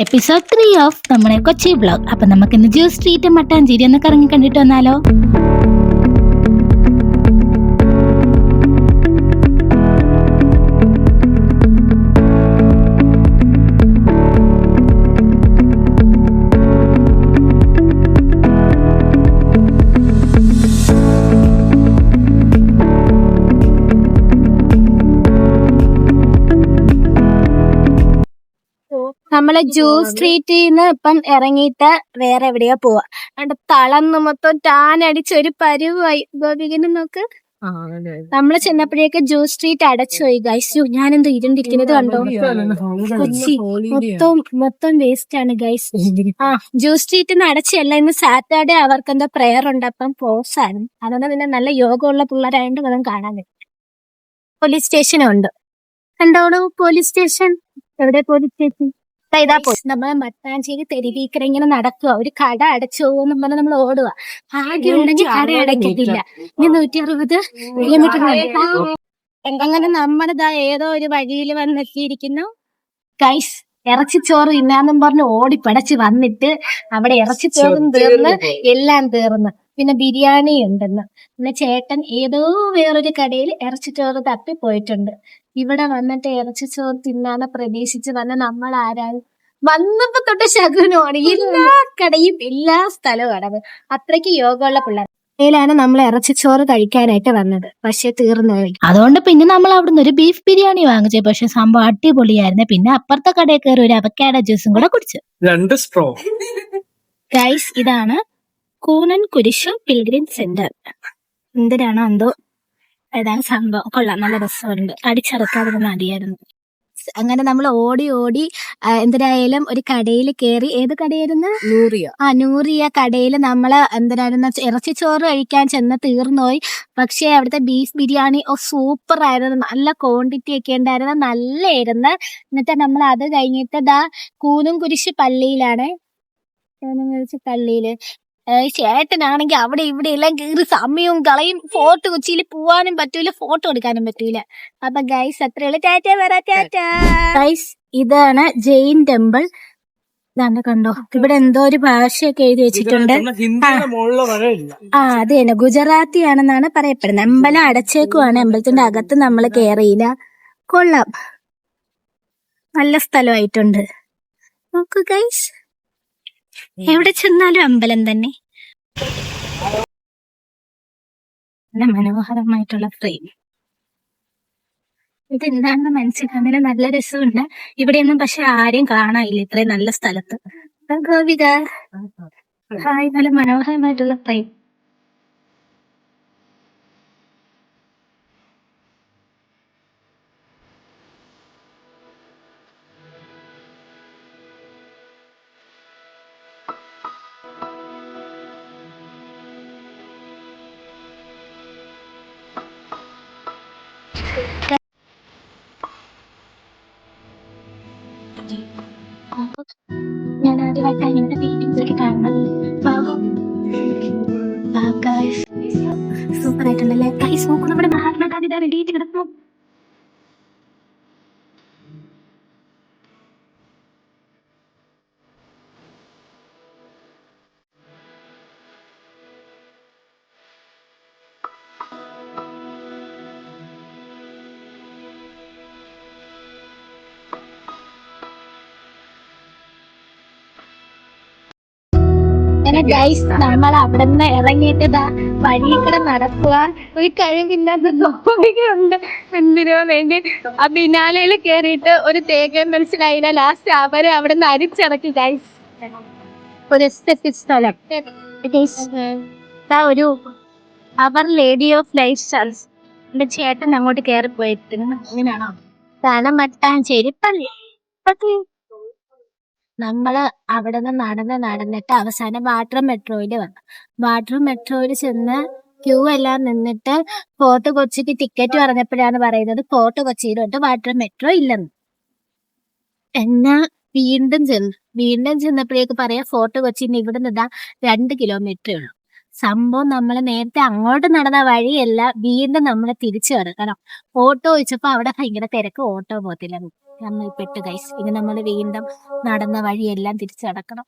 Episode 3 of നമ്മുടെ Kochi vlog. അപ്പൊ നമുക്ക് ഇന്ന് ജ്യൂസ് സ്ട്രീറ്റ് മട്ടാഞ്ചേരി ഒന്ന് കറങ്ങി കണ്ടിട്ട് വന്നാലോ? നമ്മള് ജ്യൂസ് സ്ട്രീറ്റിൽ നിന്ന് ഇപ്പം ഇറങ്ങിയിട്ട് വേറെ എവിടെയോ പോവാ. അവിടെ തളർന്ന് മൊത്തം ടാനടിച്ചൊരു പരുവായി. ഗോപികനെ നോക്ക്. നമ്മള് ചെന്നപ്പോഴേക്ക് ജ്യൂസ് സ്ട്രീറ്റ് അടച്ചുപോയി ഗൈസ്. ഞാനെന്തോ ഇരുണ്ടിരിക്കുന്നത് കണ്ടോ? കൊച്ചി മൊത്തം വേസ്റ്റ് ആണ് ഗൈസ്. ജ്യൂസ് സ്ട്രീറ്റിൽ നിന്ന് അടച്ചല്ല, ഇന്ന് സാറ്റർഡേ അവർക്ക് എന്തോ പ്രെയർ ഉണ്ട്, അപ്പം ക്ലോസ് ആണ്. അതുകൊണ്ട് പിന്നെ നല്ല യോഗമുള്ള പിള്ളേരായതുകൊണ്ട് അതും കാണാൻ പറ്റും. പോലീസ് സ്റ്റേഷനും ഉണ്ട്. കണ്ടോളൂ പോലീസ് സ്റ്റേഷൻ. എവിടെ പോലീസ് സ്റ്റേഷൻ? ഇതാ പോയി. നമ്മളെ മട്ടാഞ്ചേരി തെരുവീക്കര ഇങ്ങനെ നടക്കുക. ഒരു കട അടച്ചു പോകുന്നു പറഞ്ഞാൽ നമ്മൾ ഓടുക. ആദ്യം ഉണ്ടെങ്കിൽ കട അടയ്ക്കത്തില്ല. ഇനി 160 കിലോമീറ്റർ അങ്ങനെ നമ്മളിതാ ഏതോ ഒരു വഴിയിൽ വന്നെത്തിയിരിക്കുന്നു ഗൈസ്. ഇറച്ചിച്ചോറ് തിന്നാന്നും പറഞ്ഞ് ഓടിപ്പടച്ച് വന്നിട്ട് അവിടെ ഇറച്ചിച്ചോറും തീർന്ന് എല്ലാം തീർന്ന്. പിന്നെ ബിരിയാണി ഉണ്ടെന്ന്. പിന്നെ ചേട്ടൻ ഏതോ വേറൊരു കടയിൽ ഇറച്ചിച്ചോറ് തപ്പി പോയിട്ടുണ്ട്. ഇവിടെ വന്നിട്ട് ഇറച്ചിച്ചോറ് തിന്നാന്ന് പ്രതീക്ഷിച്ച് വന്ന നമ്മൾ ആരാണ്? വന്നപ്പോ തൊട്ട് ശകുനമാണ്. എല്ലാ കടയും എല്ലാ സ്ഥലവും അടവ്. അത്രയ്ക്ക് യോഗമുള്ള പിള്ളേർ ാണ് നമ്മൾ ഇറച്ചിച്ചോറ് കഴിക്കാനായിട്ട് വന്നത്. പക്ഷെ തീർന്നു പോയി. അതുകൊണ്ട് പിന്നെ നമ്മൾ അവിടുന്ന് ഒരു ബീഫ് ബിരിയാണി വാങ്ങിച്ചു. പക്ഷെ സംഭവം അടിപൊളിയായിരുന്നു. പിന്നെ അപ്പുറത്തെ കടയിൽ കയറി ഒരു അവക്കാഡോ ജ്യൂസും കൂടെ കുടിച്ചു. 2 സ്ട്രോ. ഗൈസ്, ഇതാണ് കൂനൻ കുരിശ് പിൽഗ്രിം സെന്റർ. എന്തിനാണോ എന്തോ ഏതാണ് സംഭവം. കൊള്ളാം, നല്ല രസമുണ്ട്. അടിച്ചറക്കാതെ മതിയായിരുന്നു. അങ്ങനെ നമ്മൾ ഓടി എന്തിനായാലും ഒരു കടയിൽ കയറി. ഏത് കടയായിരുന്നു? നൂറിയ കടയിൽ നമ്മള് എന്തിനായിരുന്നു ഇറച്ചിച്ചോറ് കഴിക്കാൻ ചെന്ന് തീർന്നുപോയി. പക്ഷെ അവിടുത്തെ ബീഫ് ബിരിയാണി സൂപ്പർ ആയിരുന്നു. നല്ല ക്വാണ്ടിറ്റി ഒക്കെ ഉണ്ടായിരുന്നു, നല്ലായിരുന്നു. എന്നിട്ട് നമ്മൾ അത് കഴിഞ്ഞിട്ട് കൂനും കുരിശ് പള്ളിയിലാണ്. പള്ളിയില് ചേട്ടനാണെങ്കിൽ അവിടെ ഇവിടെ എല്ലാം കയറി സമയവും കളയും. ഫോർട്ട് കൊച്ചിയിൽ പോവാനും പറ്റൂല, ഫോട്ടോ എടുക്കാനും പറ്റൂല. അപ്പൊ ഗൈസ് അത്രയുള്ള ടാറ്റ പറ. ടാറ്റ ഗൈസ്. ഇതാണ് ജെയിൻ ടെമ്പിൾ. ഇതാണ്ട് കണ്ടോ, ഇവിടെ എന്തോ ഒരു ഭാഷയൊക്കെ എഴുതി വെച്ചിട്ടുണ്ട്. അത് തന്നെ ഗുജറാത്തി ആണെന്നാണ് പറയപ്പെടുന്നത്. അമ്പലം അടച്ചേക്കുവാണ്. അമ്പലത്തിന്റെ അകത്ത് നമ്മൾ കേറിയില്ല. കൊള്ളാം, നല്ല സ്ഥലമായിട്ടുണ്ട്. നോക്കൂ ഗൈസ്, എവിടെ ചെന്നാലും അമ്പലം തന്നെ. നല്ല മനോഹരമായിട്ടുള്ള ഫ്രെയിം. ഇതെന്താണെന്ന് മനസ്സിലാകുന്നില്ല. നല്ല രസമുണ്ട്. ഇവിടെയൊന്നും പക്ഷെ ആരെയും കാണാനില്ല ഇത്രയും നല്ല സ്ഥലത്ത്. ഗോപിക ഹായ്. നല്ല മനോഹരമായിട്ടുള്ള ഫ്രെയിം. ഞാൻ ആദ്യമായിട്ട് അതിന്റെ വീഡിയോസ് ഒക്കെ കാണണം. സൂപ്പർ ആയിട്ടുണ്ടല്ലേ ഗൈസ്. നോക്കൂ, നമ്മുടെ മഹാത്മാഗാന്ധി റെഡി ആയിട്ട് കിടന്നു. ഗൈസ്, നമ്മൾ അവിടെ നിന്ന് ഇറങ്ങിയിട്ട് വഴിയിൽക്കൂടെ നടക്കുക. ഒരു കഴിവില്ലാത്ത ഉണ്ട്. എന്തിനോ വേണ്ടി ആ ബിനാലയിൽ കേറിയിട്ട് ഒരു തേങ്ങ മനസ്സിലായില്ല. ലാസ്റ്റ് അവര് അവിടെ നിന്ന് അരിച്ചിറക്കി ഗൈസ്. ഒരു സ്ഥലം ഒരു അവർ ലേഡി ഓഫ് ലൈഫ് സ്റ്റൈൽസ്. എന്റെ ചേട്ടൻ അങ്ങോട്ട് കയറി പോയിട്ട് അങ്ങനെയാണോ? സ്ഥലം മട്ടാഞ്ചേരി പള്ളി. നമ്മള് അവിടെ നിന്ന് നടന്നിട്ട് അവസാനം വാട്ടർ മെട്രോയില് വന്നു. വാട്ടർ മെട്രോയിൽ ചെന്ന് ക്യൂ എല്ലാം നിന്നിട്ട് ഫോർട്ട് കൊച്ചിക്ക് ടിക്കറ്റ് പറഞ്ഞപ്പോഴാണ് പറയുന്നത് ഫോർട്ട് കൊച്ചിയിലോട്ട് വാട്ടർ മെട്രോ ഇല്ലെന്ന്. എന്നാ വീണ്ടും ചെന്നപ്പോഴേക്ക് പറയാം ഫോർട്ട് കൊച്ചിന്ന് ഇവിടെ നിന്ന് 2 കിലോമീറ്ററേ ഉള്ളൂ. സംഭവം നമ്മൾ നേരത്തെ അങ്ങോട്ട് നടന്ന വഴിയല്ല, വീണ്ടും നമ്മൾ തിരിച്ചു കിടക്കണം. ഓട്ടോ ചോദിച്ചപ്പോ അവിടെ ഭയങ്കര തിരക്ക്, ഓട്ടോ പോകത്തില്ല. നമ്മൾ പെട്ട് ഗൈസ്. ഇനി നമ്മൾ വീണ്ടും നടന്ന വഴിയെല്ലാം തിരിച്ചു നടക്കണം.